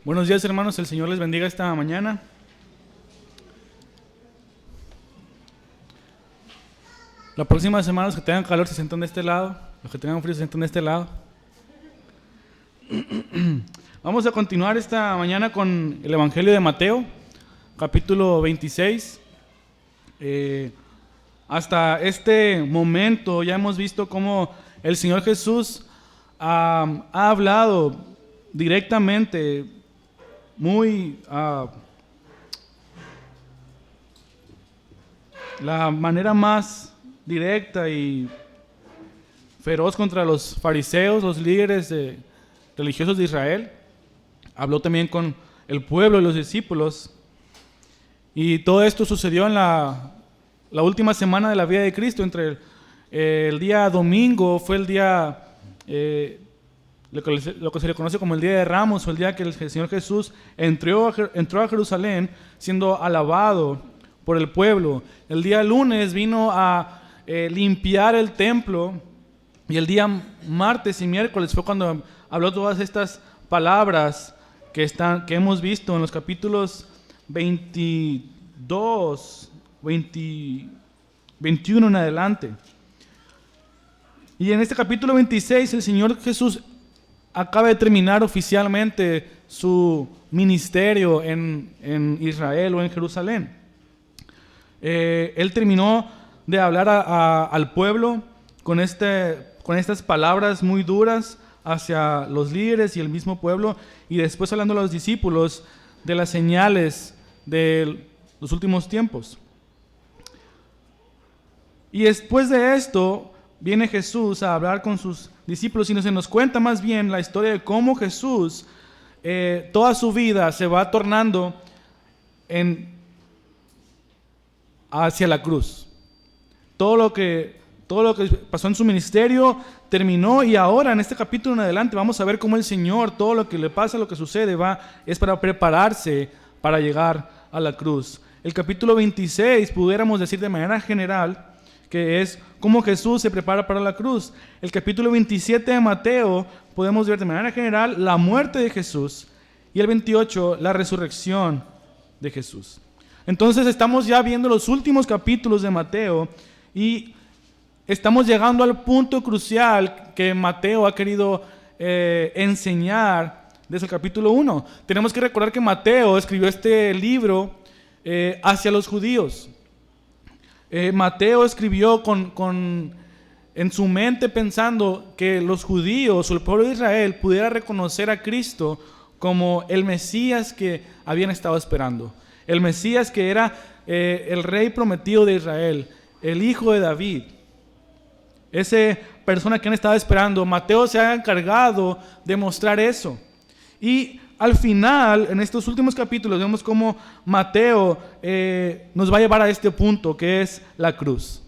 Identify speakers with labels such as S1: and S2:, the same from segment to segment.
S1: Buenos días, hermanos, el Señor les bendiga esta mañana. La próxima semana los que tengan calor se sientan de este lado, los que tengan frío se sientan de este lado. Vamos a continuar esta mañana con el Evangelio de Mateo, capítulo 26. Hasta este momento ya hemos visto cómo el Señor Jesús ha hablado directamente, la manera más directa y feroz contra los fariseos, los líderes religiosos de Israel. Habló también con el pueblo y los discípulos. Y todo esto sucedió en la última semana de la vida de Cristo. Entre el día domingo fue el día, lo que se le conoce como el Día de Ramos, o el día que el Señor Jesús entró a Jerusalén siendo alabado por el pueblo. El día lunes vino a limpiar el templo, y el día martes y miércoles fue cuando habló todas estas palabras que hemos visto en los capítulos 22, 21 en adelante. Y en este capítulo 26 el Señor Jesús acaba de terminar oficialmente su ministerio en Israel o en Jerusalén. Él terminó de hablar al pueblo con estas palabras muy duras hacia los líderes y el mismo pueblo, y después hablando a los discípulos de las señales de los últimos tiempos. Y después de esto viene Jesús a hablar con sus discípulos y se nos cuenta más bien la historia de cómo Jesús toda su vida se va tornando hacia la cruz. Todo lo que pasó en su ministerio terminó, y ahora en este capítulo en adelante vamos a ver cómo el Señor, todo lo que le pasa, lo que sucede, es para prepararse para llegar a la cruz. El capítulo 26 pudiéramos decir de manera general que es cómo Jesús se prepara para la cruz. El capítulo 27 de Mateo podemos ver de manera general la muerte de Jesús, y el 28 la resurrección de Jesús. Entonces estamos ya viendo los últimos capítulos de Mateo y estamos llegando al punto crucial que Mateo ha querido enseñar desde el capítulo 1. Tenemos que recordar que Mateo escribió este libro hacia los judíos. Mateo escribió en su mente pensando que los judíos o el pueblo de Israel pudiera reconocer a Cristo como el Mesías que habían estado esperando. El Mesías que era el rey prometido de Israel, el hijo de David. Esa persona que han estado esperando. Mateo se ha encargado de mostrar eso. Y al final, en estos últimos capítulos, vemos cómo Mateo nos va a llevar a este punto, que es la cruz.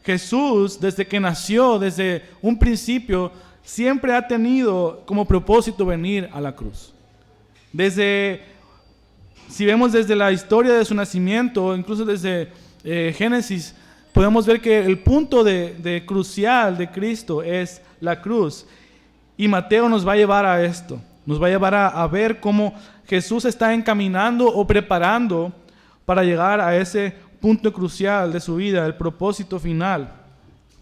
S1: Jesús, desde que nació, desde un principio, siempre ha tenido como propósito venir a la cruz. Si vemos desde la historia de su nacimiento, incluso desde Génesis, podemos ver que el punto de crucial de Cristo es la cruz. Y Mateo nos va a llevar a esto. Nos va a llevar a ver cómo Jesús está encaminando o preparando para llegar a ese punto crucial de su vida, el propósito final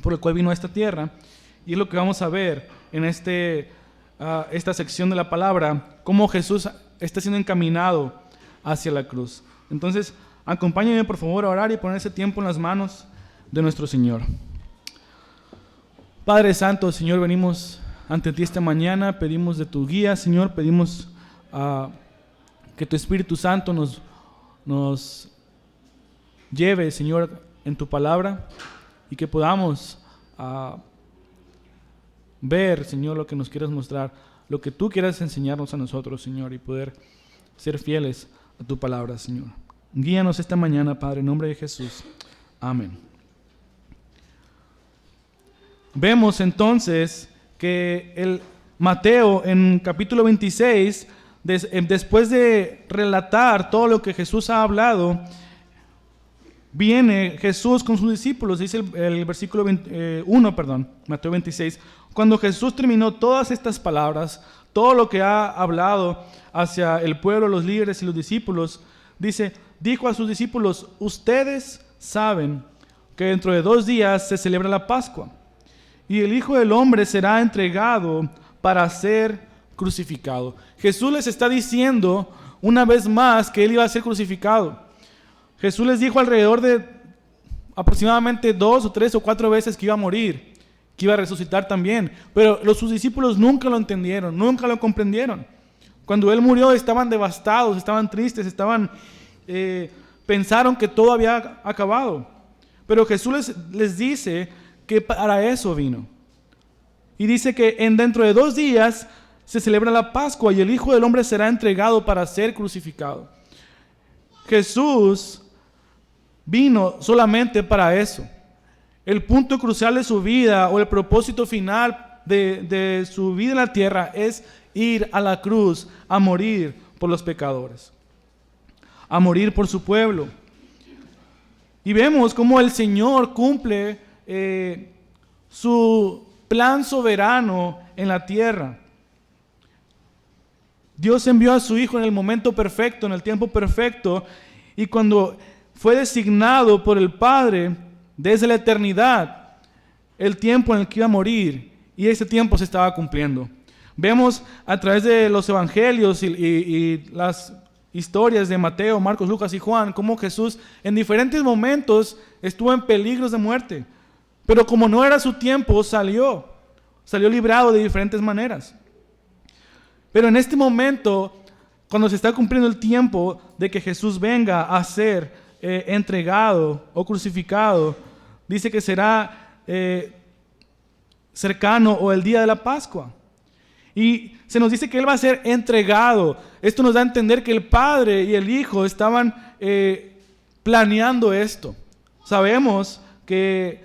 S1: por el cual vino a esta tierra. Y es lo que vamos a ver en esta sección de la palabra, cómo Jesús está siendo encaminado hacia la cruz. Entonces, acompáñenme por favor a orar y poner ese tiempo en las manos de nuestro Señor. Padre Santo, Señor, venimos ante ti esta mañana, pedimos de tu guía, Señor, pedimos que tu Espíritu Santo nos lleve, Señor, en tu palabra, y que podamos ver, Señor, lo que nos quieras mostrar, lo que tú quieras enseñarnos a nosotros, Señor, y poder ser fieles a tu palabra, Señor. Guíanos esta mañana, Padre, en nombre de Jesús. Amén. Vemos entonces que el Mateo en capítulo 26, después de relatar todo lo que Jesús ha hablado, viene Jesús con sus discípulos, dice el versículo 1, Mateo 26. Cuando Jesús terminó todas estas palabras, todo lo que ha hablado hacia el pueblo, los líderes y los discípulos, dijo a sus discípulos: ustedes saben que dentro de 2 días se celebra la Pascua y el Hijo del Hombre será entregado para ser crucificado. Jesús les está diciendo una vez más que Él iba a ser crucificado. Jesús les dijo alrededor de aproximadamente 2 o 3 o 4 veces que iba a morir, que iba a resucitar también, pero sus discípulos nunca lo entendieron, nunca lo comprendieron. Cuando Él murió estaban devastados, estaban tristes, pensaron que todo había acabado. Pero Jesús les dice que para eso vino. Y dice que dentro de 2 días se celebra la Pascua y el Hijo del Hombre será entregado para ser crucificado. Jesús vino solamente para eso. El punto crucial de su vida, o el propósito final de su vida en la tierra, es ir a la cruz a morir por los pecadores, a morir por su pueblo. Y vemos cómo el Señor cumple su plan soberano en la tierra. Dios envió a su Hijo en el momento perfecto, en el tiempo perfecto, y cuando fue designado por el Padre desde la eternidad el tiempo en el que iba a morir, y ese tiempo se estaba cumpliendo. Vemos a través de los evangelios y las historias de Mateo, Marcos, Lucas y Juan, cómo Jesús en diferentes momentos estuvo en peligros de muerte, pero como no era su tiempo, salió librado de diferentes maneras. Pero en este momento, cuando se está cumpliendo el tiempo de que Jesús venga a ser entregado o crucificado, dice que será cercano, o el día de la Pascua. Y se nos dice que Él va a ser entregado. Esto nos da a entender que el Padre y el Hijo estaban planeando esto. Sabemos que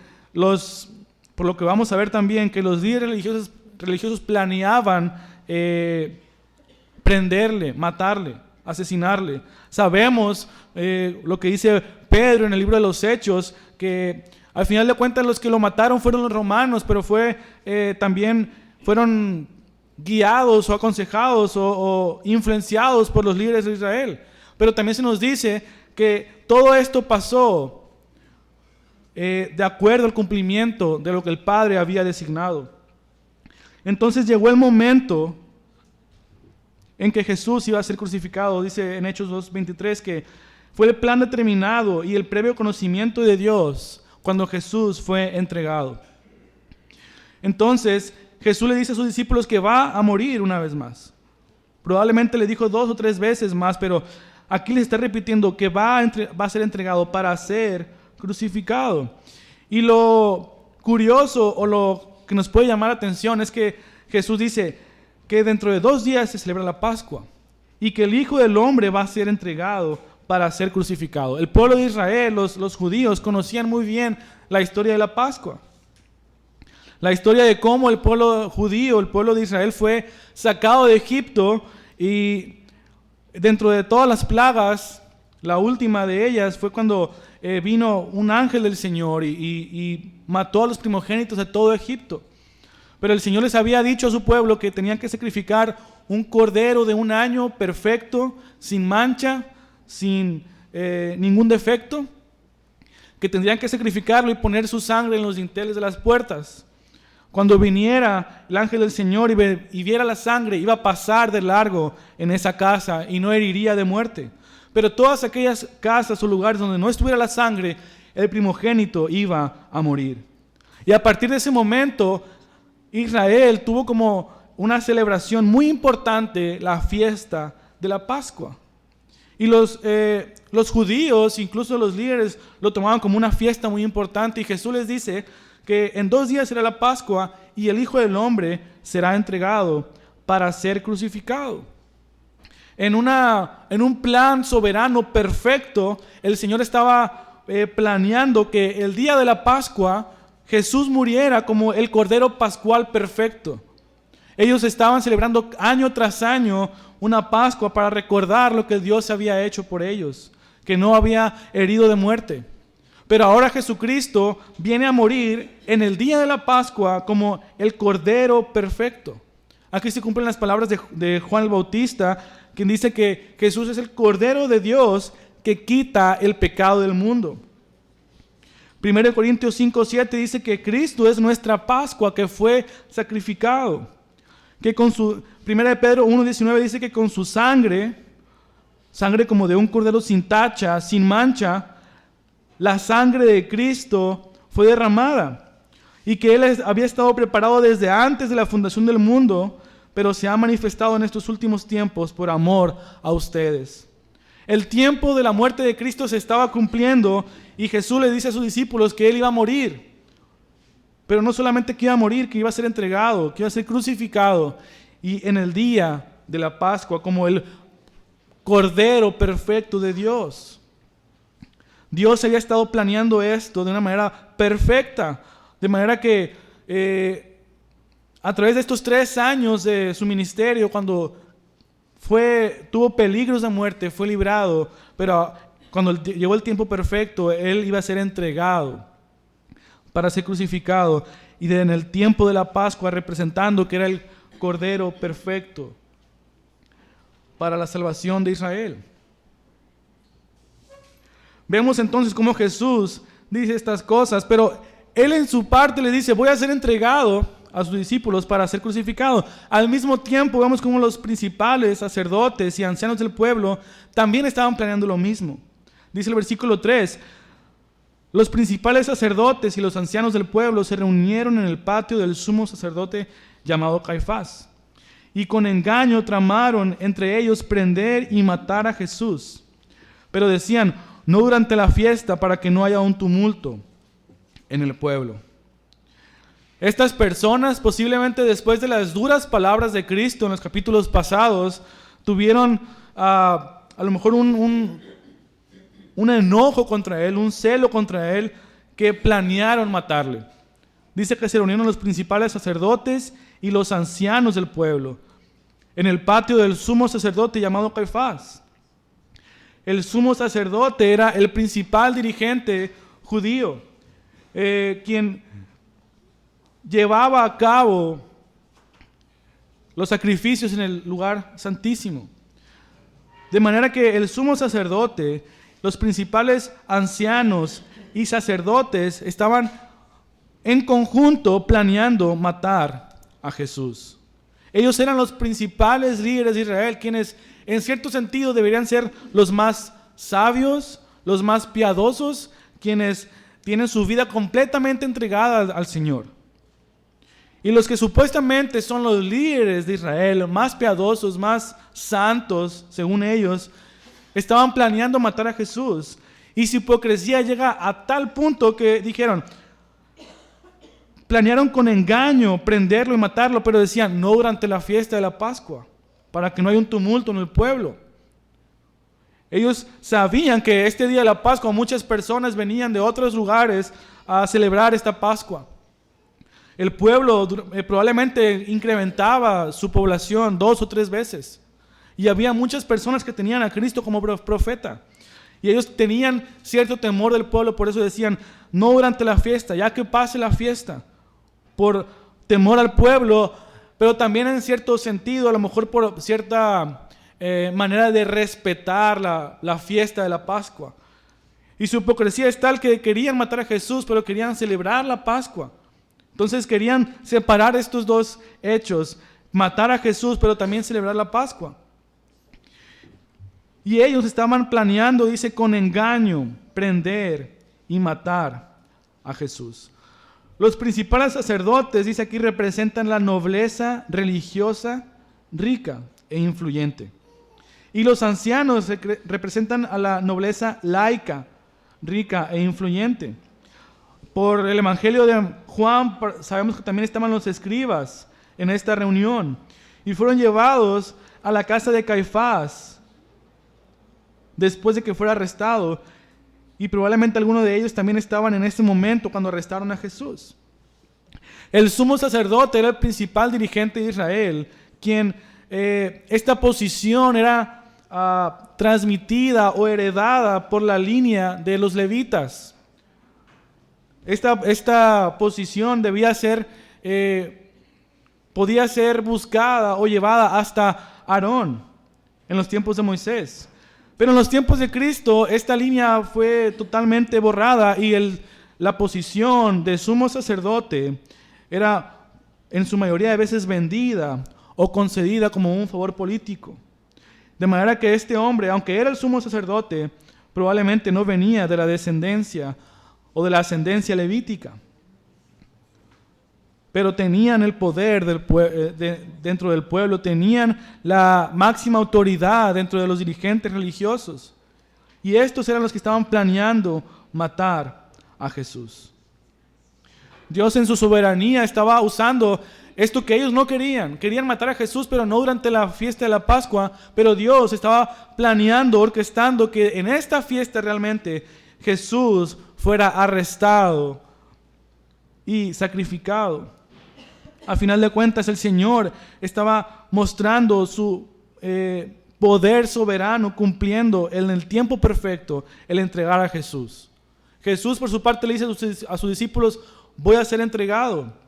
S1: por lo que vamos a ver también, que los líderes religiosos planeaban prenderle, matarle, asesinarle. Sabemos lo que dice Pedro en el libro de los Hechos, que al final de cuentas los que lo mataron fueron los romanos, pero también fueron guiados o aconsejados o influenciados por los líderes de Israel. Pero también se nos dice que todo esto pasó de acuerdo al cumplimiento de lo que el Padre había designado. Entonces llegó el momento en que Jesús iba a ser crucificado. Dice en Hechos 2:23 que fue el plan determinado y el previo conocimiento de Dios cuando Jesús fue entregado. Entonces Jesús le dice a sus discípulos que va a morir una vez más. Probablemente le dijo 2 o 3 veces más, pero aquí les está repitiendo que va a ser entregado para ser crucificado. Y lo curioso, o lo que nos puede llamar la atención, es que Jesús dice que dentro de 2 días se celebra la Pascua y que el Hijo del Hombre va a ser entregado para ser crucificado. El pueblo de Israel, los judíos, conocían muy bien la historia de la Pascua. La historia de cómo el pueblo judío, el pueblo de Israel, fue sacado de Egipto, y dentro de todas las plagas, la última de ellas fue cuando vino un ángel del Señor y mató a los primogénitos de todo Egipto. Pero el Señor les había dicho a su pueblo que tenían que sacrificar un cordero de 1 año perfecto, sin mancha, sin ningún defecto, que tendrían que sacrificarlo y poner su sangre en los dinteles de las puertas. Cuando viniera el ángel del Señor y viera la sangre, iba a pasar de largo en esa casa y no heriría de muerte. Pero todas aquellas casas o lugares donde no estuviera la sangre, el primogénito iba a morir. Y a partir de ese momento, Israel tuvo como una celebración muy importante la fiesta de la Pascua. Y los judíos, incluso los líderes, lo tomaban como una fiesta muy importante. Y Jesús les dice que en 2 días será la Pascua y el Hijo del Hombre será entregado para ser crucificado. En un plan soberano perfecto, el Señor estaba planeando que el día de la Pascua Jesús muriera como el Cordero Pascual perfecto. Ellos estaban celebrando año tras año una Pascua para recordar lo que Dios había hecho por ellos, que no había herido de muerte. Pero ahora Jesucristo viene a morir en el día de la Pascua como el Cordero perfecto. Aquí se cumplen las palabras de Juan el Bautista, quien dice que Jesús es el Cordero de Dios que quita el pecado del mundo. 1 Corintios 5:7 dice que Cristo es nuestra Pascua que fue sacrificado. Que con su 1 Pedro 1:19 dice que con su sangre como de un cordero sin tacha, sin mancha, la sangre de Cristo fue derramada. Y que Él había estado preparado desde antes de la fundación del mundo, pero se ha manifestado en estos últimos tiempos por amor a ustedes. El tiempo de la muerte de Cristo se estaba cumpliendo y Jesús le dice a sus discípulos que Él iba a morir. Pero no solamente que iba a morir, que iba a ser entregado, que iba a ser crucificado. Y en el día de la Pascua, como el Cordero perfecto de Dios. Dios había estado planeando esto de una manera perfecta. De manera que a través de estos 3 años de su ministerio, cuando tuvo peligros de muerte, fue librado, pero cuando llegó el tiempo perfecto, Él iba a ser entregado para ser crucificado, y en el tiempo de la Pascua representando que era el Cordero perfecto para la salvación de Israel. Vemos entonces cómo Jesús dice estas cosas, pero Él en su parte le dice: voy a ser entregado a sus discípulos para ser crucificado. Al mismo tiempo vemos cómo los principales sacerdotes y ancianos del pueblo también estaban planeando lo mismo. Dice el versículo 3: los principales sacerdotes y los ancianos del pueblo se reunieron en el patio del sumo sacerdote llamado Caifás, y con engaño tramaron entre ellos prender y matar a Jesús. Pero decían: no durante la fiesta, para que no haya un tumulto en el pueblo. Estas personas, posiblemente después de las duras palabras de Cristo en los capítulos pasados, tuvieron a lo mejor un enojo contra Él, un celo contra Él, que planearon matarle. Dice que se reunieron los principales sacerdotes y los ancianos del pueblo en el patio del sumo sacerdote llamado Caifás. El sumo sacerdote era el principal dirigente judío, quien llevaba a cabo los sacrificios en el lugar santísimo. De manera que el sumo sacerdote, los principales ancianos y sacerdotes estaban en conjunto planeando matar a Jesús. Ellos eran los principales líderes de Israel, quienes en cierto sentido deberían ser los más sabios, los más piadosos, quienes tienen su vida completamente entregada al Señor. Y los que supuestamente son los líderes de Israel, más piadosos, más santos, según ellos, estaban planeando matar a Jesús. Y su hipocresía llega a tal punto que dijeron, planearon con engaño prenderlo y matarlo, pero decían: no durante la fiesta de la Pascua, para que no haya un tumulto en el pueblo. Ellos sabían que este día de la Pascua muchas personas venían de otros lugares a celebrar esta Pascua. El pueblo probablemente incrementaba su población 2 o 3 veces. Y había muchas personas que tenían a Cristo como profeta. Y ellos tenían cierto temor del pueblo, por eso decían: no durante la fiesta, ya que pase la fiesta. Por temor al pueblo, pero también en cierto sentido, a lo mejor por cierta manera de respetar la fiesta de la Pascua. Y su hipocresía es tal que querían matar a Jesús, pero querían celebrar la Pascua. Entonces querían separar estos dos hechos: matar a Jesús, pero también celebrar la Pascua. Y ellos estaban planeando, dice, con engaño, prender y matar a Jesús. Los principales sacerdotes, dice aquí, representan la nobleza religiosa rica e influyente. Y los ancianos representan a la nobleza laica, rica e influyente. Por el Evangelio de Juan sabemos que también estaban los escribas en esta reunión y fueron llevados a la casa de Caifás después de que fuera arrestado, y probablemente algunos de ellos también estaban en ese momento cuando arrestaron a Jesús. El sumo sacerdote era el principal dirigente de Israel, quien esta posición era transmitida o heredada por la línea de los levitas. Esta posición debía ser podía ser buscada o llevada hasta Aarón en los tiempos de Moisés. Pero en los tiempos de Cristo esta línea fue totalmente borrada y la posición de sumo sacerdote era en su mayoría de veces vendida o concedida como un favor político. De manera que este hombre, aunque era el sumo sacerdote, probablemente no venía de la descendencia o de la ascendencia levítica. Pero tenían el poder dentro del pueblo, tenían la máxima autoridad dentro de los dirigentes religiosos. Y estos eran los que estaban planeando matar a Jesús. Dios en su soberanía estaba usando esto que ellos no querían. Querían matar a Jesús, pero no durante la fiesta de la Pascua. Pero Dios estaba planeando, orquestando que en esta fiesta realmente Jesús fuera arrestado y sacrificado. A final de cuentas, el Señor estaba mostrando su poder soberano, cumpliendo en el tiempo perfecto el entregar a Jesús. Jesús, por su parte, le dice a sus discípulos: voy a ser entregado.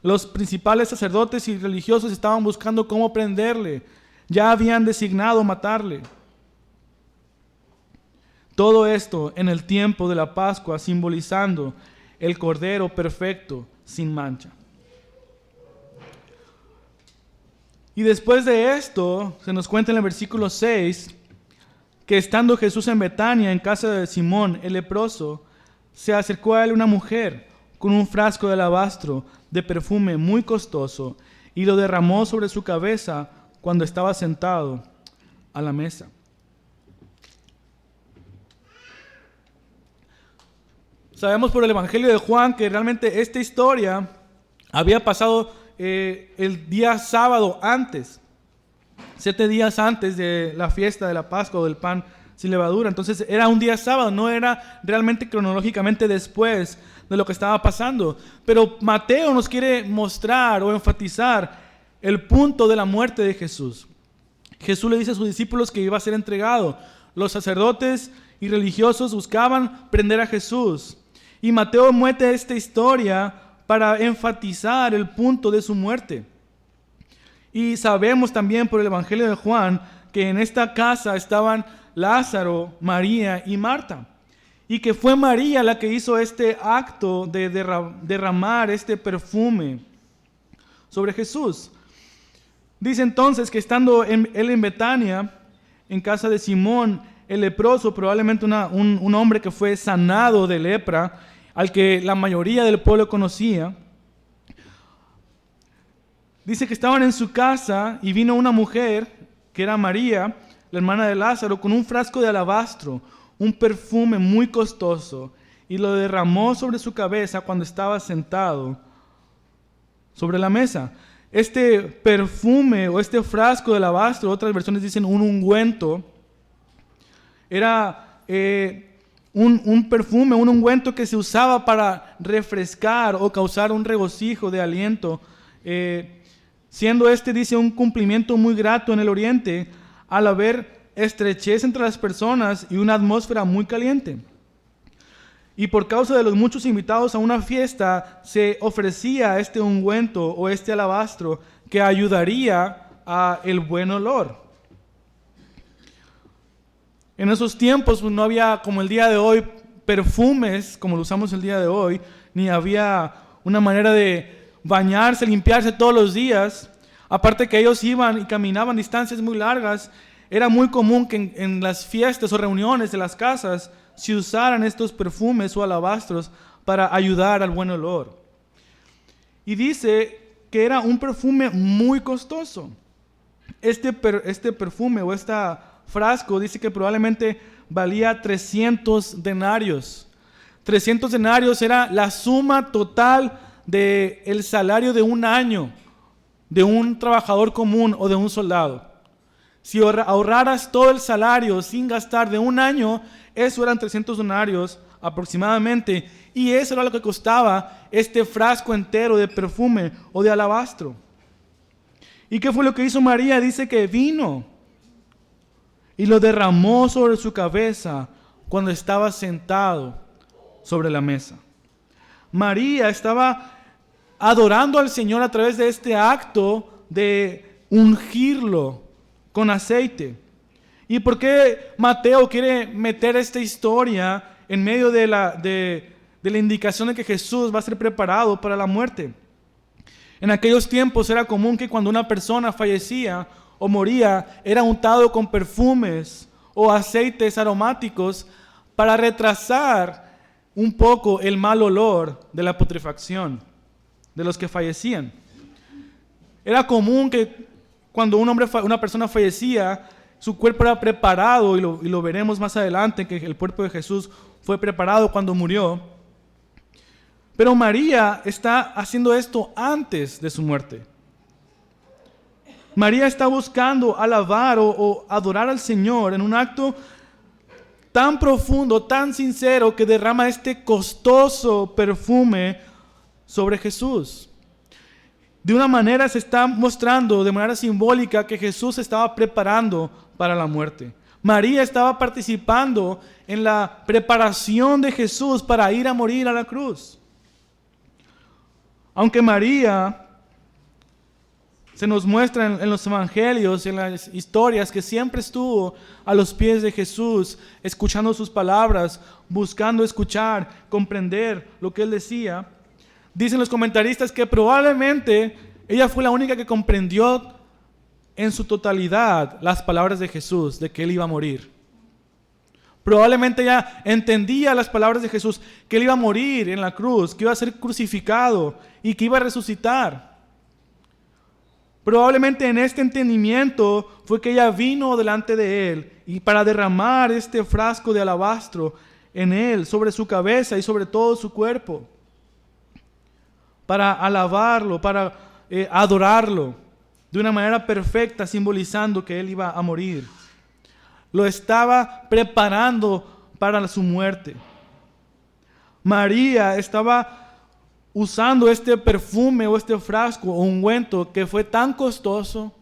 S1: Los principales sacerdotes y religiosos estaban buscando cómo prenderle. Ya habían designado matarle. Todo esto en el tiempo de la Pascua, simbolizando el Cordero perfecto, sin mancha. Y después de esto, se nos cuenta en el versículo 6, que estando Jesús en Betania, en casa de Simón el leproso, se acercó a él una mujer con un frasco de alabastro de perfume muy costoso y lo derramó sobre su cabeza cuando estaba sentado a la mesa. Sabemos por el Evangelio de Juan que realmente esta historia había pasado el día sábado antes, 7 días antes de la fiesta de la Pascua o del pan sin levadura. Entonces era un día sábado, no era realmente cronológicamente después de lo que estaba pasando. Pero Mateo nos quiere mostrar o enfatizar el punto de la muerte de Jesús. Jesús le dice a sus discípulos que iba a ser entregado. Los sacerdotes y religiosos buscaban prender a Jesús. Y Mateo mete esta historia para enfatizar el punto de su muerte. Y sabemos también por el Evangelio de Juan que en esta casa estaban Lázaro, María y Marta. Y que fue María la que hizo este acto de derramar este perfume sobre Jesús. Dice entonces que estando él en Betania, en casa de Simón el leproso, probablemente un hombre que fue sanado de lepra, al que la mayoría del pueblo conocía, dice que estaban en su casa y vino una mujer, que era María, la hermana de Lázaro, con un frasco de alabastro, un perfume muy costoso, y lo derramó sobre su cabeza cuando estaba sentado sobre la mesa. Este perfume o este frasco de alabastro, otras versiones dicen un ungüento, era un perfume, un ungüento que se usaba para refrescar o causar un regocijo de aliento, siendo dice, un cumplimiento muy grato en el oriente, al haber estrechez entre las personas y una atmósfera muy caliente. Y por causa de los muchos invitados a una fiesta, se ofrecía este ungüento o este alabastro que ayudaría a el buen olor. En esos tiempos no había, como el día de hoy, perfumes, como lo usamos el día de hoy, ni había una manera de bañarse, limpiarse todos los días. Aparte que ellos iban y caminaban distancias muy largas, era muy común que en las fiestas o reuniones de las casas se usaran estos perfumes o alabastros para ayudar al buen olor. Y dice que era un perfume muy costoso. Este perfume o esta frasco dice que probablemente valía 300 denarios. 300 denarios era la suma total del salario de un año de un trabajador común o de un soldado. Si ahorraras todo el salario sin gastar de un año, eso eran 300 denarios aproximadamente, y eso era lo que costaba este frasco entero de perfume o de alabastro. ¿Y qué fue lo que hizo María? Dice que vino y lo derramó sobre su cabeza cuando estaba sentado sobre la mesa. María estaba adorando al Señor a través de este acto de ungirlo con aceite. ¿Y por qué Mateo quiere meter esta historia en medio de la indicación de que Jesús va a ser preparado para la muerte? En aquellos tiempos era común que cuando una persona fallecía o moría, era untado con perfumes o aceites aromáticos para retrasar un poco el mal olor de la putrefacción de los que fallecían. Era común que cuando una persona fallecía, su cuerpo era preparado, y lo veremos más adelante, que el cuerpo de Jesús fue preparado cuando murió. Pero María está haciendo esto antes de su muerte. María está buscando alabar o adorar al Señor en un acto tan profundo, tan sincero, que derrama este costoso perfume sobre Jesús. De una manera se está mostrando, de manera simbólica, que Jesús se estaba preparando para la muerte. María estaba participando en la preparación de Jesús para ir a morir a la cruz. Aunque María se nos muestra en los evangelios, en las historias, que siempre estuvo a los pies de Jesús, escuchando sus palabras, buscando escuchar, comprender lo que Él decía, dicen los comentaristas que probablemente ella fue la única que comprendió en su totalidad las palabras de Jesús, de que Él iba a morir. Probablemente ella entendía las palabras de Jesús, que Él iba a morir en la cruz, que iba a ser crucificado y que iba a resucitar. Probablemente en este entendimiento fue que ella vino delante de Él y para derramar este frasco de alabastro en Él, sobre su cabeza y sobre todo su cuerpo, para alabarlo, para adorarlo de una manera perfecta, simbolizando que Él iba a morir. Lo estaba preparando para su muerte. María estaba usando este perfume o este frasco o ungüento que fue tan costoso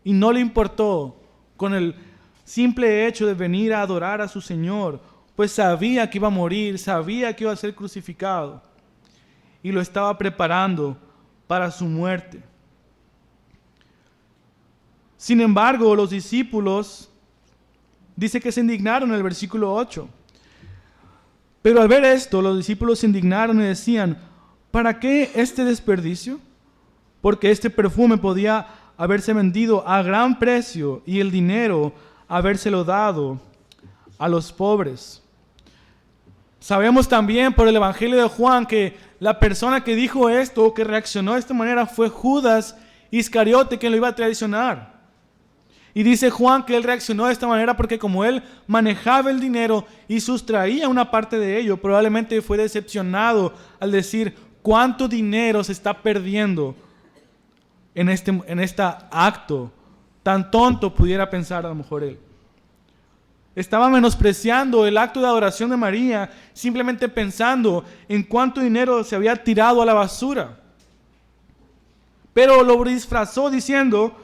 S1: y no le importó con el simple hecho de venir a adorar a su Señor, pues sabía que iba a morir, sabía que iba a ser crucificado y lo estaba preparando para su muerte. Sin embargo, los discípulos, dice que se indignaron en el versículo 8. Pero al ver esto, los discípulos se indignaron y decían: ¿para qué este desperdicio? Porque este perfume podía haberse vendido a gran precio y el dinero habérselo dado a los pobres. Sabemos también por el Evangelio de Juan que la persona que dijo esto o que reaccionó de esta manera fue Judas Iscariote, que lo iba a traicionar. Y dice Juan que él reaccionó de esta manera porque como él manejaba el dinero y sustraía una parte de ello, probablemente fue decepcionado al decir: ¿cuánto dinero se está perdiendo en este acto? Tan tonto pudiera pensar a lo mejor él. Estaba menospreciando el acto de adoración de María, simplemente pensando en cuánto dinero se había tirado a la basura. Pero lo disfrazó diciendo: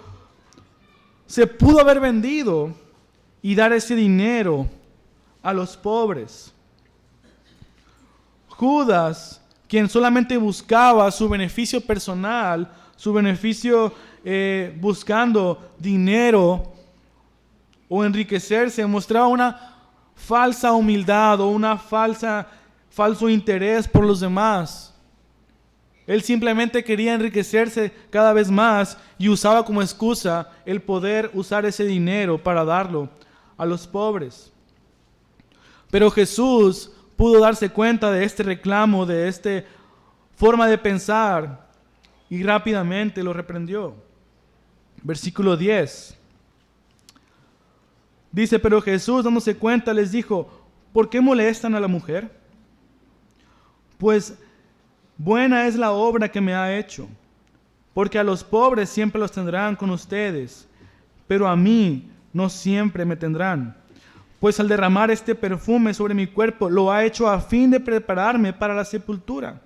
S1: se pudo haber vendido y dar ese dinero a los pobres. Judas, quien solamente buscaba su beneficio personal, su beneficio buscando dinero o enriquecerse, mostraba una falsa humildad o falso interés por los demás. Él simplemente quería enriquecerse cada vez más y usaba como excusa el poder usar ese dinero para darlo a los pobres. Pero Jesús pudo darse cuenta de este reclamo, de esta forma de pensar, y rápidamente lo reprendió. Versículo 10. Dice: pero Jesús, dándose cuenta, les dijo: ¿por qué molestan a la mujer? Pues buena es la obra que me ha hecho, porque a los pobres siempre los tendrán con ustedes, pero a mí no siempre me tendrán. Pues al derramar este perfume sobre mi cuerpo, lo ha hecho a fin de prepararme para la sepultura.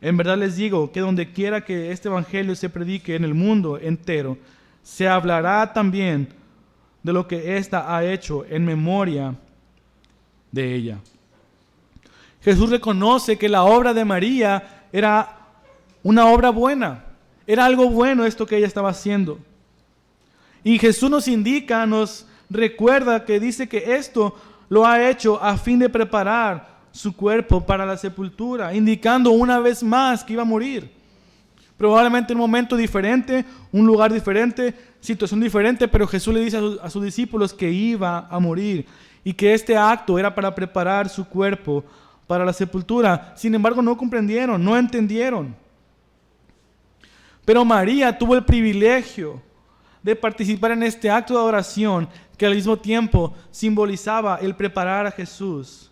S1: En verdad les digo que donde quiera que este evangelio se predique en el mundo entero, se hablará también de lo que ésta ha hecho en memoria de ella. Jesús reconoce que la obra de María era una obra buena. Era algo bueno esto que ella estaba haciendo. Y Jesús nos indica, nos recuerda que dice que esto lo ha hecho a fin de preparar su cuerpo para la sepultura, indicando una vez más que iba a morir. Probablemente en un momento diferente, un lugar diferente, situación diferente, pero Jesús le dice a sus discípulos que iba a morir y que este acto era para preparar su cuerpo para la sepultura. Sin embargo, no comprendieron, no entendieron. Pero María tuvo el privilegio de participar en este acto de adoración que al mismo tiempo simbolizaba el preparar a Jesús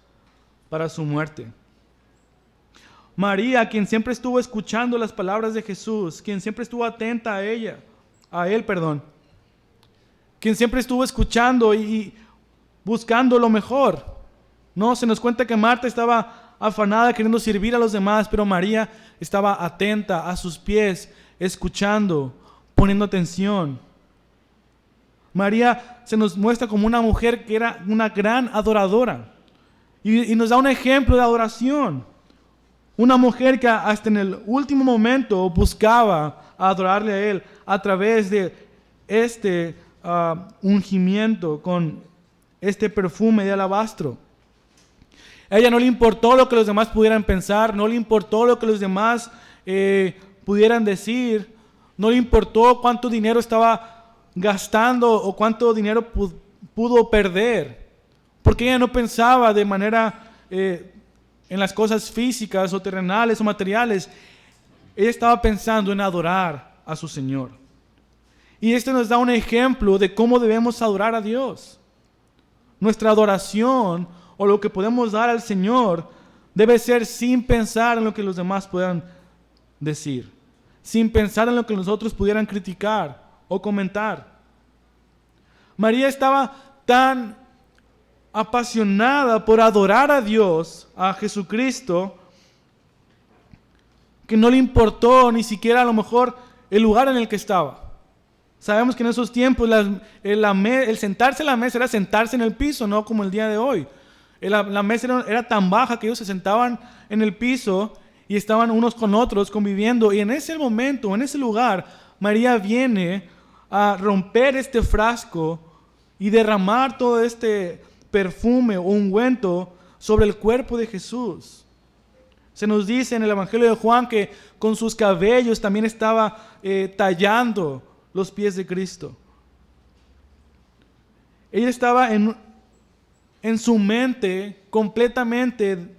S1: para su muerte. María, quien siempre estuvo escuchando las palabras de Jesús, quien siempre estuvo atenta a él, quien siempre estuvo escuchando y buscando lo mejor. No, se nos cuenta que Marta estaba afanada queriendo servir a los demás, pero María estaba atenta a sus pies, escuchando, poniendo atención. María se nos muestra como una mujer que era una gran adoradora y nos da un ejemplo de adoración. Una mujer que hasta en el último momento buscaba adorarle a Él a través de este ungimiento con este perfume de alabastro. A ella no le importó lo que los demás pudieran pensar, no le importó lo que los demás pudieran decir, no le importó cuánto dinero estaba gastando o cuánto dinero pudo perder, porque ella no pensaba de manera en las cosas físicas o terrenales o materiales. Ella estaba pensando en adorar a su Señor. Y esto nos da un ejemplo de cómo debemos adorar a Dios. Nuestra adoración o lo que podemos dar al Señor debe ser sin pensar en lo que los demás puedan decir, sin pensar en lo que los otros pudieran criticar o comentar. María estaba tan apasionada por adorar a Dios, a Jesucristo, que no le importó ni siquiera a lo mejor el lugar en el que estaba. Sabemos que en esos tiempos el sentarse a la mesa era sentarse en el piso, no como el día de hoy. La mesa era tan baja que ellos se sentaban en el piso y estaban unos con otros conviviendo. Y en ese momento, en ese lugar, María viene a romper este frasco y derramar todo este perfume o ungüento sobre el cuerpo de Jesús. Se nos dice en el Evangelio de Juan que con sus cabellos también estaba tallando los pies de Cristo. Ella estaba en su mente completamente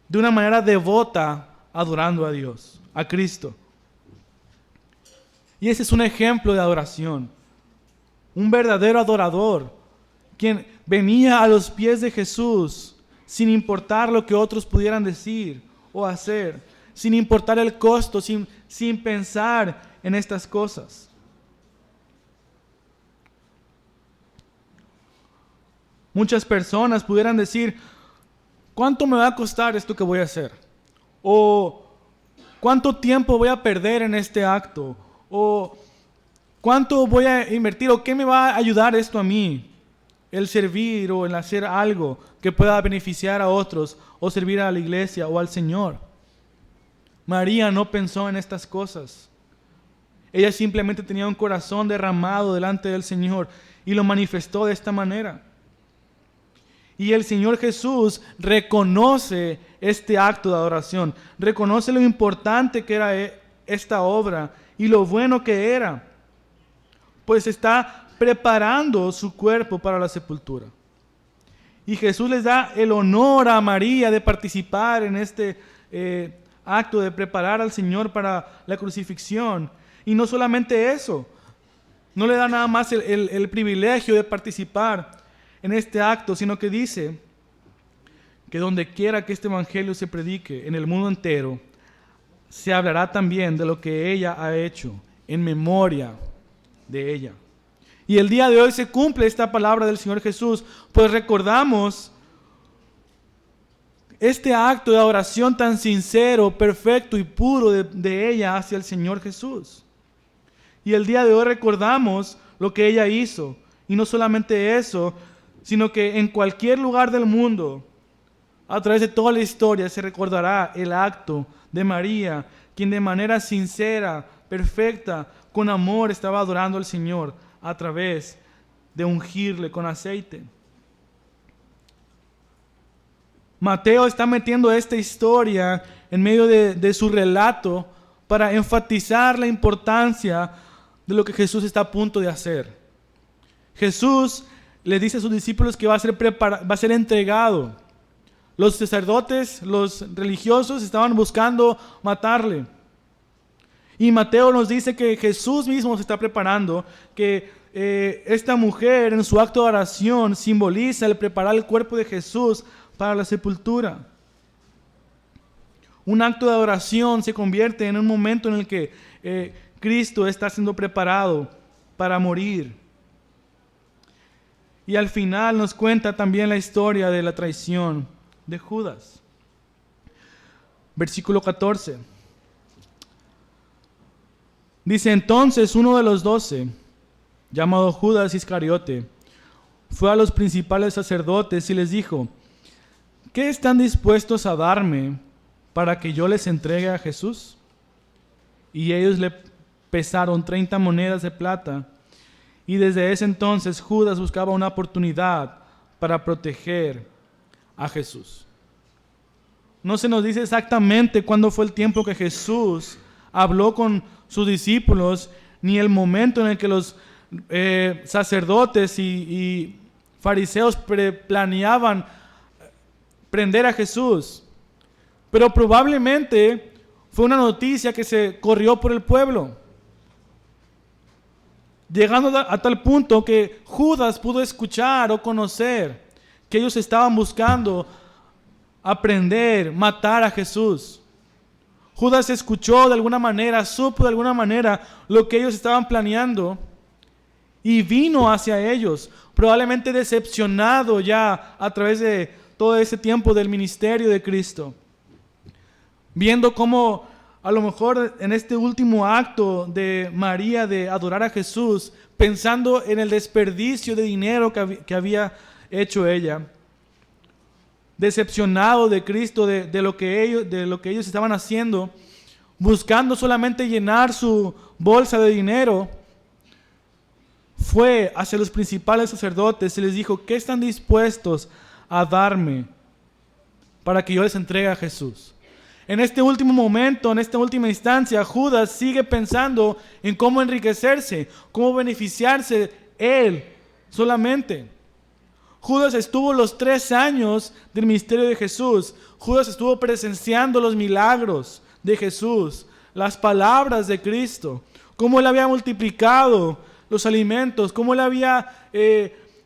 S1: de una manera devota adorando a Dios, a Cristo. Y ese es un ejemplo de adoración. Un verdadero adorador, quien venía a los pies de Jesús sin importar lo que otros pudieran decir o hacer, sin importar el costo, sin pensar en estas cosas. Muchas personas pudieran decir, ¿cuánto me va a costar esto que voy a hacer? O ¿cuánto tiempo voy a perder en este acto? O ¿cuánto voy a invertir? ¿O qué me va a ayudar esto a mí? El servir o el hacer algo que pueda beneficiar a otros o servir a la iglesia o al Señor. María no pensó en estas cosas. Ella simplemente tenía un corazón derramado delante del Señor y lo manifestó de esta manera. Y el Señor Jesús reconoce este acto de adoración, reconoce lo importante que era esta obra y lo bueno que era, pues está preparando su cuerpo para la sepultura. Y Jesús les da el honor a María de participar en este acto de preparar al Señor para la crucifixión. Y no solamente eso, no le da nada más el privilegio de participar en este acto, sino que dice que donde quiera que este evangelio se predique en el mundo entero, se hablará también de lo que ella ha hecho en memoria de ella. Y el día de hoy se cumple esta palabra del Señor Jesús, pues recordamos este acto de adoración tan sincero, perfecto y puro de ella hacia el Señor Jesús. Y el día de hoy recordamos lo que ella hizo. Y no solamente eso, sino que en cualquier lugar del mundo, a través de toda la historia, se recordará el acto de María quien de manera sincera, perfecta, con amor estaba adorando al Señor a través de ungirle con aceite. Mateo está metiendo esta historia en medio de su relato para enfatizar la importancia de lo que Jesús está a punto de hacer. Jesús le dice a sus discípulos que va a ser entregado. Los sacerdotes, los religiosos estaban buscando matarle. Y Mateo nos dice que Jesús mismo se está preparando, que esta mujer en su acto de oración simboliza el preparar el cuerpo de Jesús para la sepultura. Un acto de adoración se convierte en un momento en el que Cristo está siendo preparado para morir. Y al final nos cuenta también la historia de la traición de Judas. Versículo 14. Dice: entonces uno de los 12, llamado Judas Iscariote, fue a los principales sacerdotes y les dijo: ¿qué están dispuestos a darme para que yo les entregue a Jesús? Y ellos le pesaron 30 monedas de plata. Y desde ese entonces Judas buscaba una oportunidad para proteger a Jesús. No se nos dice exactamente cuándo fue el tiempo que Jesús habló con sus discípulos, ni el momento en el que los sacerdotes y fariseos planeaban prender a Jesús. Pero probablemente fue una noticia que se corrió por el pueblo, llegando a tal punto que Judas pudo escuchar o conocer que ellos estaban buscando aprender, matar a Jesús. Judas escuchó de alguna manera, supo de alguna manera lo que ellos estaban planeando y vino hacia ellos, probablemente decepcionado ya a través de todo ese tiempo del ministerio de Cristo, viendo cómo a lo mejor en este último acto de María de adorar a Jesús, pensando en el desperdicio de dinero que había hecho ella, decepcionado de Cristo, de lo que ellos estaban haciendo, buscando solamente llenar su bolsa de dinero, fue hacia los principales sacerdotes y les dijo: ¿qué están dispuestos a darme para que yo les entregue a Jesús? En este último momento, en esta última instancia, Judas sigue pensando en cómo enriquecerse, cómo beneficiarse él solamente. Judas estuvo los 3 años del ministerio de Jesús. Judas estuvo presenciando los milagros de Jesús, las palabras de Cristo, cómo él había multiplicado los alimentos, cómo él había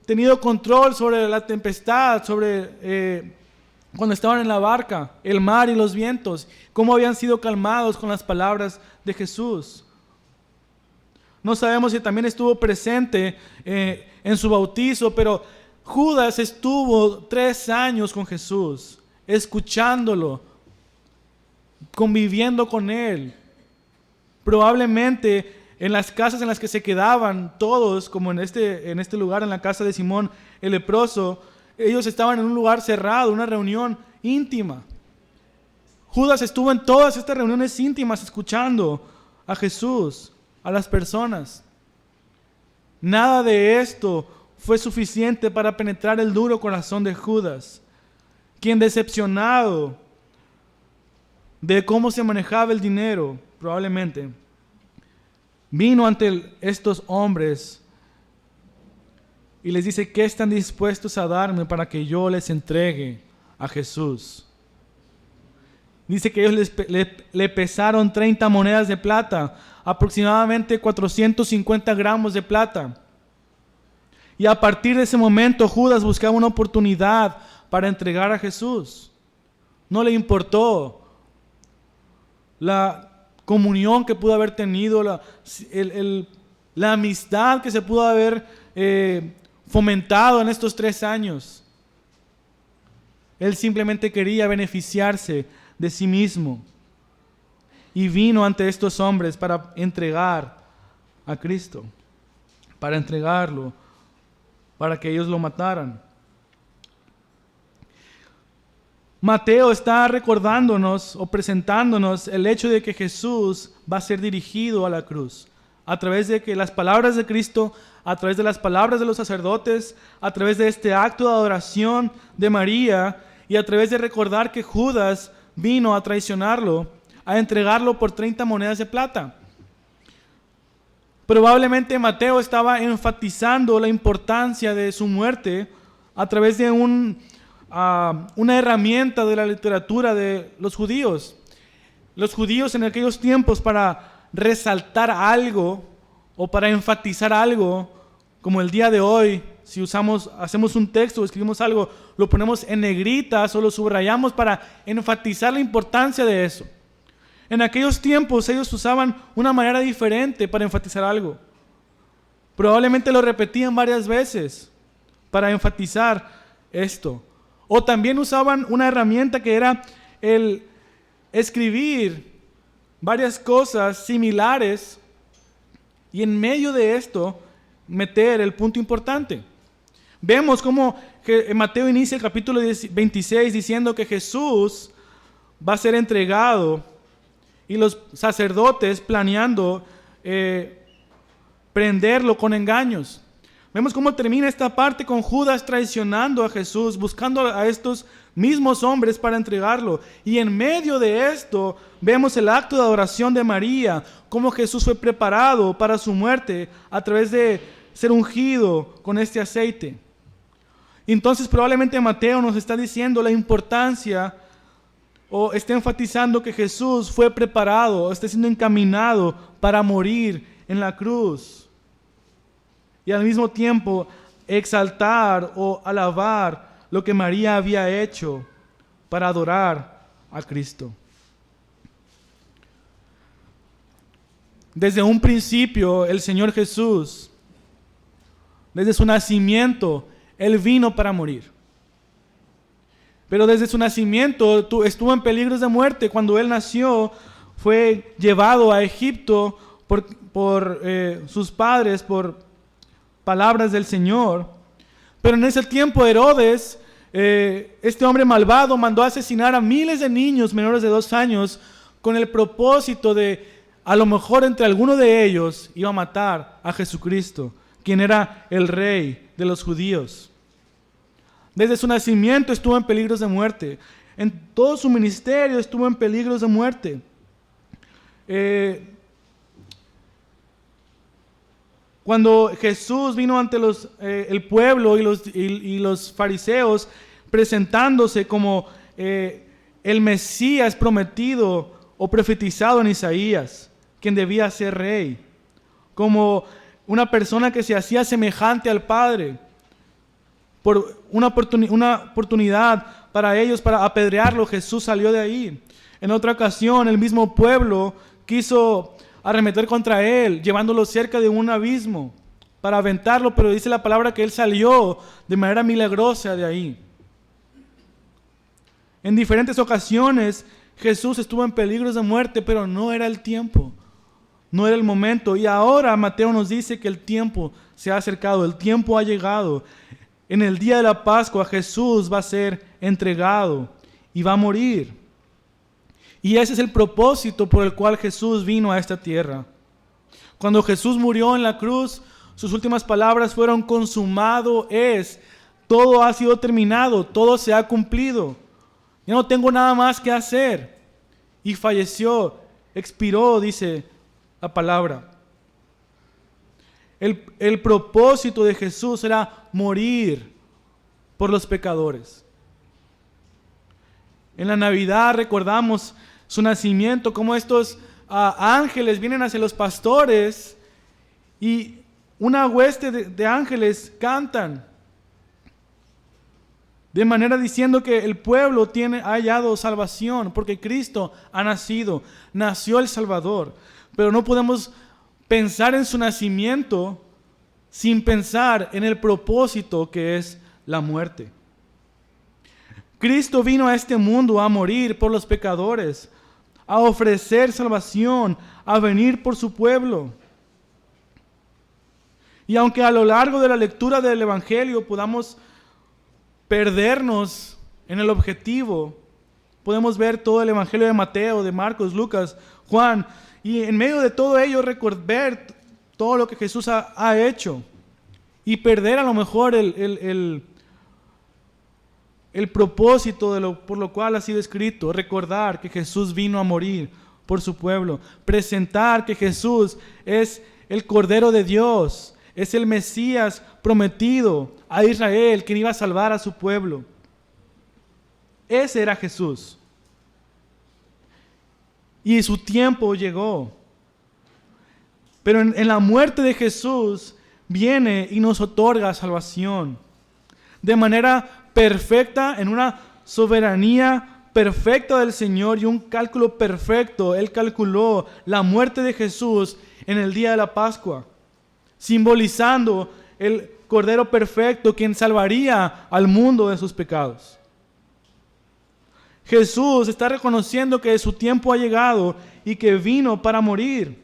S1: tenido control sobre la tempestad, sobre cuando estaban en la barca, el mar y los vientos, cómo habían sido calmados con las palabras de Jesús. No sabemos si también estuvo presente en su bautizo, pero Judas estuvo 3 años con Jesús, escuchándolo, conviviendo con él. Probablemente en las casas en las que se quedaban todos, como en este lugar, en la casa de Simón el leproso, ellos estaban en un lugar cerrado, una reunión íntima. Judas estuvo en todas estas reuniones íntimas escuchando a Jesús, a las personas. Nada de esto fue suficiente para penetrar el duro corazón de Judas, quien, decepcionado de cómo se manejaba el dinero, probablemente, vino ante estos hombres y les dice: ¿qué están dispuestos a darme para que yo les entregue a Jesús? Dice que ellos le pesaron 30 monedas de plata, aproximadamente 450 gramos de plata. Y a partir de ese momento Judas buscaba una oportunidad para entregar a Jesús. No le importó la comunión que pudo haber tenido, la amistad que se pudo haber fomentado en estos 3 años. Él simplemente quería beneficiarse de sí mismo. Y vino ante estos hombres para entregar a Cristo, para entregarlo, para que ellos lo mataran. Mateo está recordándonos o presentándonos el hecho de que Jesús va a ser dirigido a la cruz. A través de que las palabras de Cristo, a través de las palabras de los sacerdotes, a través de este acto de adoración de María y a través de recordar que Judas vino a traicionarlo, a entregarlo por 30 monedas de plata. Probablemente Mateo estaba enfatizando la importancia de su muerte a través de una herramienta de la literatura de los judíos. Los judíos en aquellos tiempos, para resaltar algo o para enfatizar algo, como el día de hoy, si hacemos un texto o escribimos algo, lo ponemos en negritas o lo subrayamos para enfatizar la importancia de eso. En aquellos tiempos ellos usaban una manera diferente para enfatizar algo. Probablemente lo repetían varias veces para enfatizar esto. O también usaban una herramienta que era el escribir varias cosas similares y en medio de esto meter el punto importante. Vemos cómo Mateo inicia el capítulo 26 diciendo que Jesús va a ser entregado y los sacerdotes planeando prenderlo con engaños. Vemos cómo termina esta parte con Judas traicionando a Jesús, buscando a estos mismos hombres para entregarlo. Y en medio de esto vemos el acto de adoración de María, cómo Jesús fue preparado para su muerte a través de ser ungido con este aceite. Entonces probablemente Mateo nos está diciendo la importancia o está enfatizando que Jesús fue preparado, está siendo encaminado para morir en la cruz. Y al mismo tiempo exaltar o alabar lo que María había hecho para adorar a Cristo. Desde un principio el Señor Jesús, desde su nacimiento, Él vino para morir. Pero desde su nacimiento estuvo en peligros de muerte. Cuando Él nació, fue llevado a Egipto por sus padres, por palabras del Señor. Pero en ese tiempo Herodes, este hombre malvado, mandó a asesinar a miles de niños menores de 2 años con el propósito de, a lo mejor entre alguno de ellos, iba a matar a Jesucristo, quien era el rey de los judíos. Desde su nacimiento estuvo en peligros de muerte. En todo su ministerio estuvo en peligros de muerte. Cuando Jesús vino ante el pueblo y los fariseos, presentándose como el Mesías prometido o profetizado en Isaías, quien debía ser rey, como una persona que se hacía semejante al Padre, por una oportunidad para ellos para apedrearlo, Jesús salió de ahí. En otra ocasión, el mismo pueblo quiso arremeter contra él, llevándolo cerca de un abismo para aventarlo, pero dice la palabra que él salió de manera milagrosa de ahí. En diferentes ocasiones Jesús estuvo en peligros de muerte, pero no era el tiempo, no era el momento. Y ahora Mateo nos dice que el tiempo se ha acercado, el tiempo ha llegado. En el día de la Pascua Jesús va a ser entregado y va a morir. Y ese es el propósito por el cual Jesús vino a esta tierra. Cuando Jesús murió en la cruz, sus últimas palabras fueron: consumado es, todo ha sido terminado, todo se ha cumplido. Ya no tengo nada más que hacer. Y falleció, expiró, dice la palabra. El propósito de Jesús era morir por los pecadores. En la Navidad recordamos su nacimiento, como estos ángeles vienen hacia los pastores y una hueste de ángeles cantan de manera diciendo que el pueblo ha hallado salvación porque Cristo ha nacido, nació el Salvador. Pero no podemos pensar en su nacimiento sin pensar en el propósito que es la muerte. Cristo vino a este mundo a morir por los pecadores, a ofrecer salvación, a venir por su pueblo. Y aunque a lo largo de la lectura del Evangelio podamos perdernos en el objetivo, podemos ver todo el Evangelio de Mateo, de Marcos, Lucas, Juan, y en medio de todo ello ver todo lo que Jesús ha hecho y perder a lo mejor el propósito por lo cual ha sido escrito. Recordar que Jesús vino a morir por su pueblo, presentar que Jesús es el Cordero de Dios, es el Mesías prometido a Israel, quien iba a salvar a su pueblo. Ese era Jesús. Y su tiempo llegó. Pero en la muerte de Jesús viene y nos otorga salvación. De manera perfecta, en una soberanía perfecta del Señor y un cálculo perfecto. Él calculó la muerte de Jesús en el día de la Pascua, simbolizando el Cordero perfecto, quien salvaría al mundo de sus pecados. Jesús está reconociendo que su tiempo ha llegado y que vino para morir.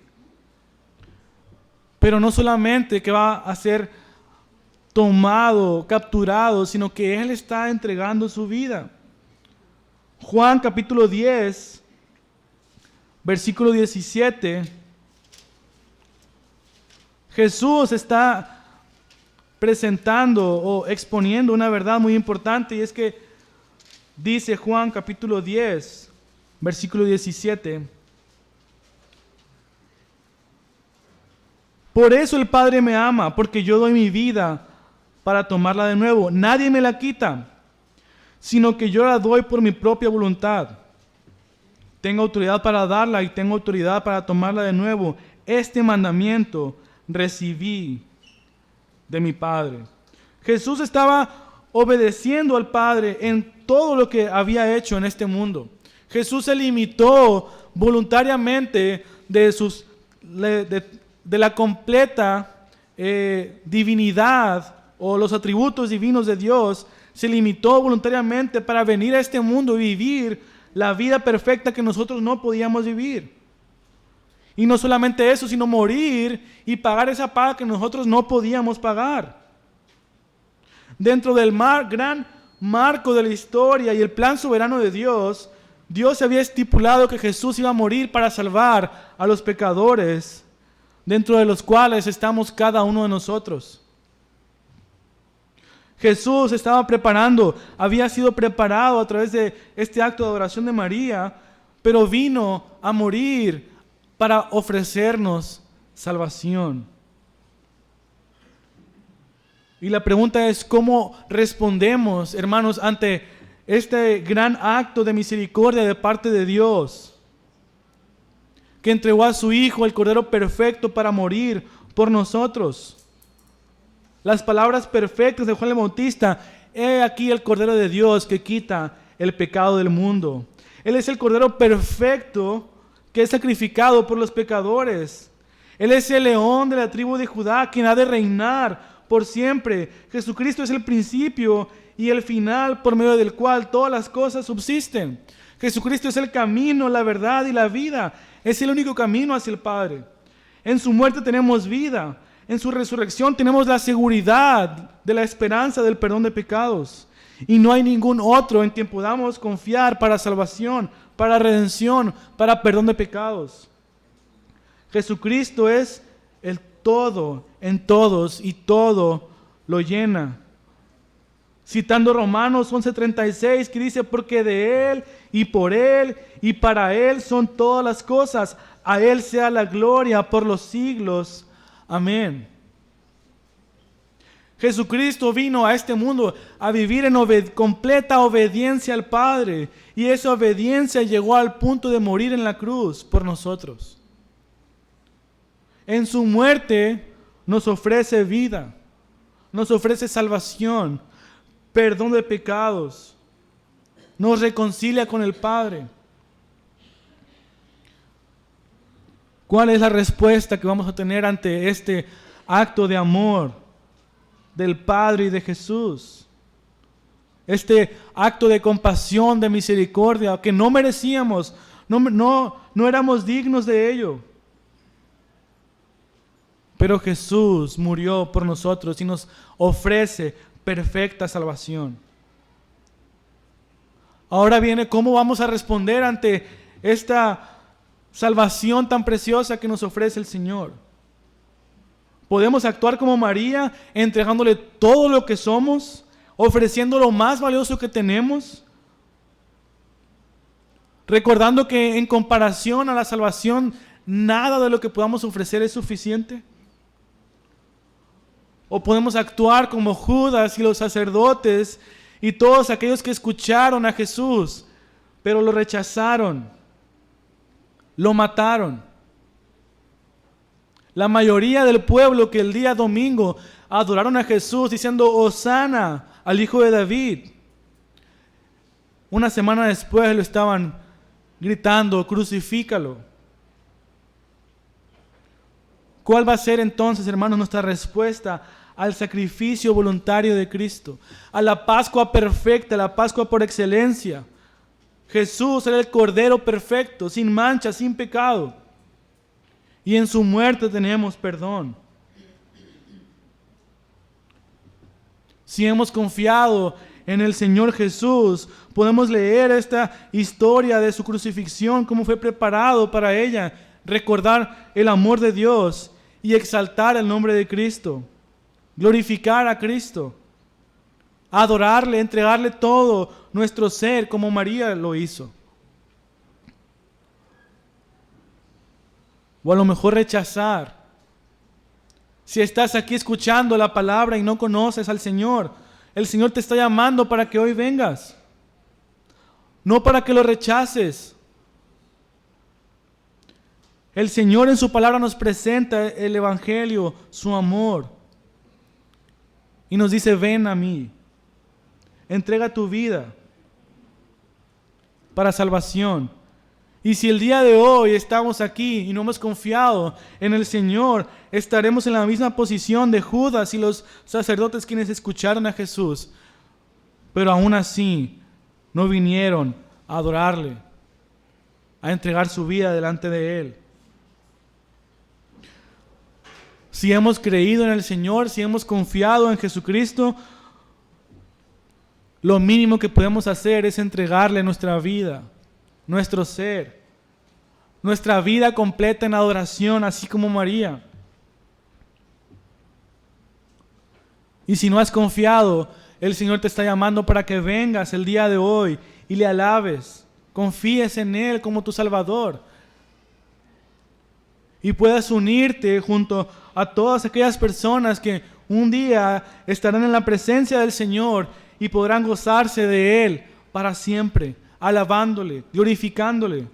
S1: Pero no solamente que va a ser tomado, capturado, sino que Él está entregando su vida. Juan capítulo 10, versículo 17. Jesús está presentando o exponiendo una verdad muy importante, y es que dice Juan capítulo 10, versículo 17. Por eso el Padre me ama, porque yo doy mi vida para tomarla de nuevo. Nadie me la quita, sino que yo la doy por mi propia voluntad. Tengo autoridad para darla y tengo autoridad para tomarla de nuevo. Este mandamiento recibí de mi Padre. Jesús estaba obedeciendo al Padre en todo lo que había hecho en este mundo. Jesús se limitó voluntariamente de la completa divinidad o los atributos divinos de Dios. Se limitó voluntariamente para venir a este mundo y vivir la vida perfecta que nosotros no podíamos vivir. Y no solamente eso, sino morir y pagar esa paga que nosotros no podíamos pagar. Dentro del gran marco de la historia y el plan soberano de Dios, Dios había estipulado que Jesús iba a morir para salvar a los pecadores, dentro de los cuales estamos cada uno de nosotros. Jesús estaba preparando, había sido preparado a través de este acto de adoración de María, pero vino a morir para ofrecernos salvación. Y la pregunta es, ¿cómo respondemos, hermanos, ante este gran acto de misericordia de parte de Dios, que entregó a su Hijo, el Cordero perfecto, para morir por nosotros? Las palabras perfectas de Juan el Bautista: he aquí el Cordero de Dios que quita el pecado del mundo. Él es el Cordero perfecto que es sacrificado por los pecadores. Él es el león de la tribu de Judá, quien ha de reinar por siempre. Jesucristo es el principio y el final, por medio del cual todas las cosas subsisten. Jesucristo es el camino, la verdad y la vida. Es el único camino hacia el Padre. En su muerte tenemos vida. En su resurrección tenemos la seguridad de la esperanza del perdón de pecados. Y no hay ningún otro en quien podamos confiar para salvación, para redención, para perdón de pecados. Jesucristo es el todo en todos y todo lo llena. Citando Romanos 11:36, que dice: porque de Él y por Él y para Él son todas las cosas. A Él sea la gloria por los siglos. Amén. Jesucristo vino a este mundo a vivir en completa obediencia al Padre, y esa obediencia llegó al punto de morir en la cruz por nosotros. En su muerte nos ofrece vida, nos ofrece salvación, perdón de pecados, nos reconcilia con el Padre. ¿Cuál es la respuesta que vamos a tener ante este acto de amor del Padre y de Jesús? Este acto de compasión, de misericordia, que no merecíamos, no éramos dignos de ello. Pero Jesús murió por nosotros y nos ofrece perfecta salvación. Ahora viene cómo vamos a responder ante esta salvación tan preciosa que nos ofrece el Señor. Podemos actuar como María, entregándole todo lo que somos, ofreciendo lo más valioso que tenemos, recordando que en comparación a la salvación, nada de lo que podamos ofrecer es suficiente. O podemos actuar como Judas y los sacerdotes y todos aquellos que escucharon a Jesús, pero lo rechazaron, lo mataron. La mayoría del pueblo que el día domingo adoraron a Jesús diciendo Hosana al Hijo de David, una semana después lo estaban gritando, crucifícalo. ¿Cuál va a ser entonces, hermanos, nuestra respuesta al sacrificio voluntario de Cristo? A la Pascua perfecta, la Pascua por excelencia. Jesús era el Cordero perfecto, sin mancha, sin pecado. Y en su muerte tenemos perdón. Si hemos confiado en el Señor Jesús, podemos leer esta historia de su crucifixión, cómo fue preparado para ella, recordar el amor de Dios y exaltar el nombre de Cristo, glorificar a Cristo, adorarle, entregarle todo nuestro ser como María lo hizo. O a lo mejor rechazar. Si estás aquí escuchando la palabra y no conoces al Señor, el Señor te está llamando para que hoy vengas, no para que lo rechaces. El Señor en su palabra nos presenta el Evangelio, su amor, y nos dice, ven a mí, entrega tu vida para salvación. Y si el día de hoy estamos aquí y no hemos confiado en el Señor, estaremos en la misma posición de Judas y los sacerdotes quienes escucharon a Jesús, pero aún así no vinieron a adorarle, a entregar su vida delante de Él. Si hemos creído en el Señor, si hemos confiado en Jesucristo, lo mínimo que podemos hacer es entregarle nuestra vida, nuestro ser, nuestra vida completa en adoración, así como María. Y si no has confiado, el Señor te está llamando para que vengas el día de hoy y le alabes, confíes en Él como tu Salvador y puedas unirte junto a todas aquellas personas que un día estarán en la presencia del Señor y podrán gozarse de Él para siempre, alabándole, glorificándole,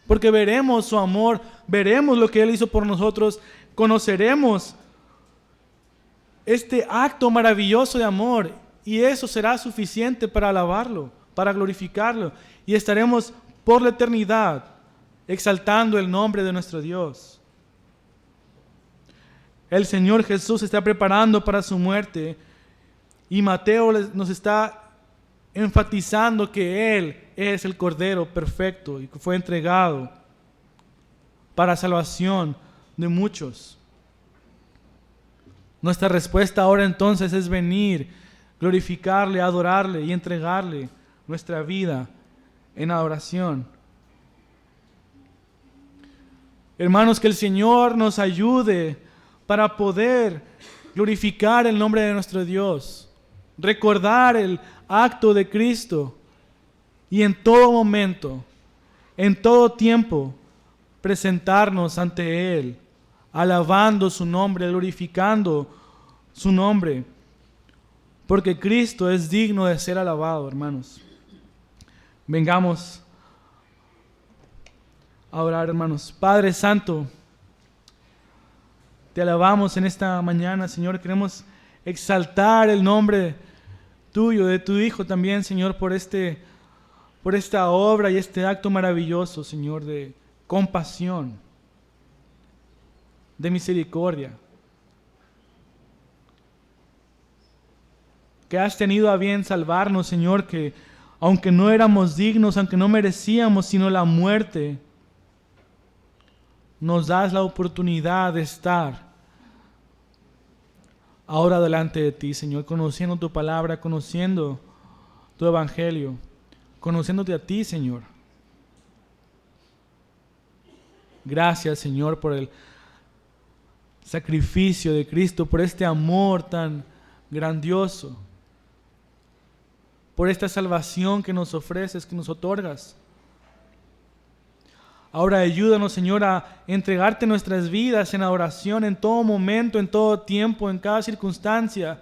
S1: porque veremos su amor, veremos lo que Él hizo por nosotros, conoceremos este acto maravilloso de amor y eso será suficiente para alabarlo, para glorificarlo y estaremos por la eternidad exaltando el nombre de nuestro Dios. El Señor Jesús se está preparando para su muerte y Mateo nos está enfatizando que Él es el Cordero perfecto y que fue entregado para salvación de muchos. Nuestra respuesta ahora entonces es venir, glorificarle, adorarle y entregarle nuestra vida en adoración. Hermanos, que el Señor nos ayude para poder glorificar el nombre de nuestro Dios, recordar el acto de Cristo y en todo momento, en todo tiempo, presentarnos ante Él, alabando su nombre, glorificando su nombre, porque Cristo es digno de ser alabado, hermanos. Vengamos a orar, hermanos. Padre Santo, te alabamos en esta mañana, Señor. Queremos exaltar el nombre tuyo, de tu Hijo también, Señor, por esta obra y este acto maravilloso, Señor, de compasión, de misericordia, que has tenido a bien salvarnos, Señor, que aunque no éramos dignos, aunque no merecíamos sino la muerte, nos das la oportunidad de estar ahora delante de ti, Señor, conociendo tu palabra, conociendo tu evangelio, conociéndote a ti, Señor. Gracias, Señor, por el sacrificio de Cristo, por este amor tan grandioso, por esta salvación que nos ofreces, que nos otorgas. Ahora ayúdanos, Señor, a entregarte nuestras vidas en oración en todo momento, en todo tiempo, en cada circunstancia.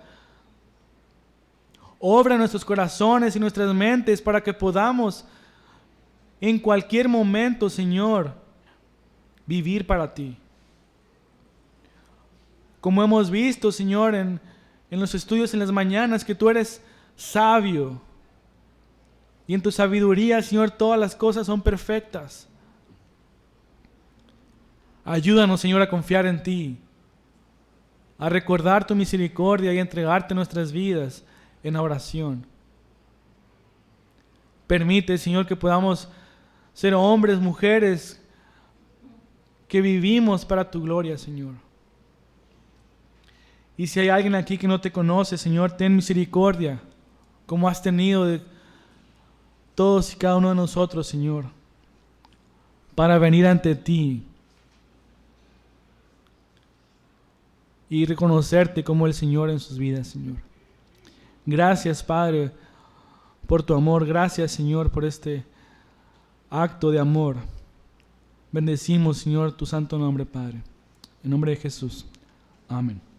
S1: Obra en nuestros corazones y nuestras mentes para que podamos en cualquier momento, Señor, vivir para ti. Como hemos visto, Señor, en los estudios en las mañanas, que tú eres sabio. Y en tu sabiduría, Señor, todas las cosas son perfectas. Ayúdanos, Señor, a confiar en ti, a recordar tu misericordia y a entregarte nuestras vidas en oración. Permite, Señor, que podamos ser hombres, mujeres, que vivimos para tu gloria, Señor. Y si hay alguien aquí que no te conoce, Señor, ten misericordia, como has tenido de todos y cada uno de nosotros, Señor, para venir ante ti y reconocerte como el Señor en sus vidas, Señor. Gracias, Padre, por tu amor. Gracias, Señor, por este acto de amor. Bendecimos, Señor, tu santo nombre, Padre. En nombre de Jesús. Amén.